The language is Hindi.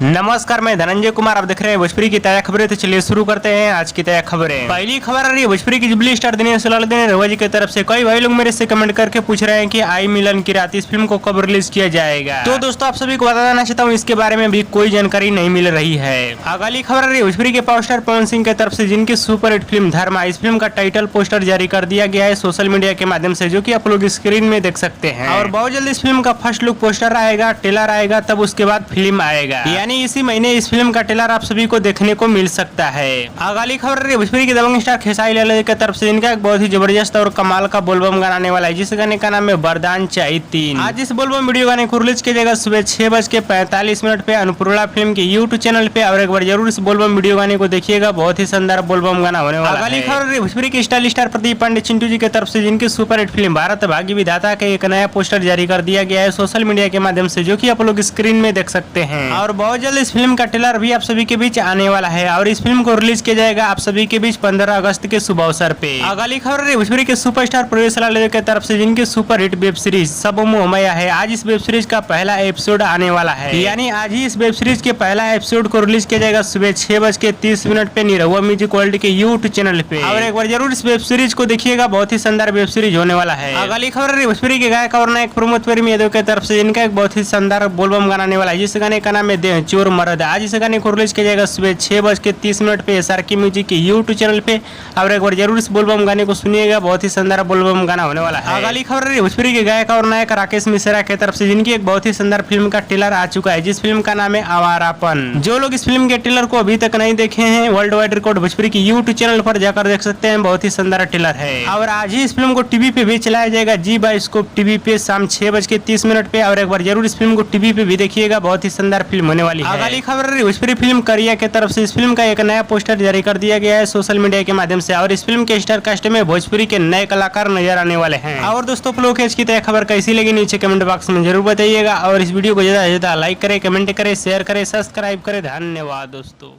नमस्कार, मैं धनंजय कुमार। आप देख रहे हैं भोजपुरी की ताजा खबरें। तो चलिए शुरू करते हैं आज की ताजा खबरें। पहली खबर आ रही है भोजपुरी की जुबली स्टार दिनेश लालदीन रहुआ जी की तरफ से। कई भाई लोग मेरे से कमेंट करके पूछ रहे हैं कि आई मिलन की रात इस फिल्म को कब रिलीज किया जाएगा। तो दोस्तों, आप सभी को बताना चाहता हूँ, इसके बारे में भी कोई जानकारी नहीं मिल रही है। अगली खबर आ रही है भोजपुरी के पावर स्टार पवन सिंह की तरफ से, जिनकी सुपर हिट फिल्म धर्मा, इस फिल्म का टाइटल पोस्टर जारी कर दिया गया है सोशल मीडिया के माध्यम से, जो की आप लोग स्क्रीन में देख सकते हैं। और बहुत जल्द इस फिल्म का फर्स्ट लुक पोस्टर आएगा, ट्रेलर आएगा, तब उसके बाद फिल्म आएगा। यानी इसी महीने इस फिल्म का ट्रेलर आप सभी को देखने को मिल सकता है। अगली खबर रही भोजपुरी के दबंग स्टार खेसारी लाल की तरफ से, जिनका एक बहुत ही जबरदस्त और कमाल का बोलबम गाना आने वाला है, जिस गाने का नाम है वरदान चाहिए 3। आज इस बोलबम वीडियो गाने को रिलीज किया जाएगा सुबह 6:45 पे अनुपूर्णा फिल्म के यूट्यूब चैनल पे। और एक बार जरूर इस बोलबम वीडियो गाने को देखिएगा, बहुत ही शानदार बोलबम गाना होने वाला है। अगली खबर रही भोजपुरी के स्टाइल स्टार प्रदीप पांडे चिंटू जी की तरफ से, जिनकी सुपर हिट फिल्म भारत भाग्य विधाता के एक नया पोस्टर जारी कर दिया गया है सोशल मीडिया के माध्यम से, जो की आप लोग स्क्रीन में देख सकते हैं। और बहुत जल्द इस फिल्म का ट्रेलर भी आप सभी के बीच आने वाला है। और इस फिल्म को रिलीज किया जाएगा आप सभी के बीच 15 अगस्त के शुभ अवसर पे। अगली खबर रही भोजपुरी के सुपरस्टार प्रवेश लाल की तरफ से, जिनकी सुपर हिट वेब सीरीज सब मोह माया है। आज इस वेब सीरीज का पहला एपिसोड आने वाला है। यानी आज ही इस वेब सीरीज के पहला एपिसोड को रिलीज किया जाएगा सुबह 6:30 पे निरहुआ म्यूजिक वर्ल्ड के यूट्यूब चैनल पे। और एक बार जरूर इस वेब सीरीज को देखिएगा, बहुत ही शानदार वेब सीरीज होने वाला है। अगली खबर रही भोजपुरी के गायक और नायक प्रमोद प्रेमी यादव की तरफ से, जिनका एक बहुत ही शानदार बोलबम गाना आने वाला है, जिस गाने का नाम है देह चोर मर्द। आज इस गाने को रिलीज किया जाएगा सुबह 6:30 पे SRK म्यूजिक के यूट्यूब चैनल पे। और एक बार जरूर इस बोलबम गाने को सुनिएगा, बहुत ही शानदार बोलबम गाना होने वाला है। अगली खबर रही भोजपुरी के गायक और नायक राकेश मिश्रा की तरफ से, जिनकी एक बहुत ही शानदार फिल्म का ट्रेलर आ चुका है, जिस फिल्म का नाम है आवारापन। जो लोग इस फिल्म के ट्रेलर को अभी तक नहीं देखे हैं, वर्ल्ड वाइड रिकॉर्ड भोजपुरी की यूट्यूब चैनल पर जाकर देख सकते हैं, बहुत ही शानदार ट्रेलर है। और आज ही इस फिल्म को टीवी पे भी चलाया जाएगा, जी बायोस्कोप टीवी पे शाम 6:30 पे। और एक बार जरूर इस फिल्म को टीवी पे भी देखिएगा, बहुत ही शानदार फिल्म होने वाली है। अगली खबर रही भोजपुरी फिल्म करिया की तरफ से, इस फिल्म का एक नया पोस्टर जारी कर दिया गया है सोशल मीडिया के माध्यम से। और इस फिल्म के स्टार कास्ट में भोजपुरी के नए कलाकार नजर आने वाले हैं। और दोस्तों, आप लोग की तय खबर कैसी लगी नीचे कमेंट बॉक्स में जरूर बताइएगा। और इस वीडियो को ज्यादा से ज्यादा लाइक करें, कमेंट करें, शेयर करें, सब्सक्राइब करें। धन्यवाद दोस्तों।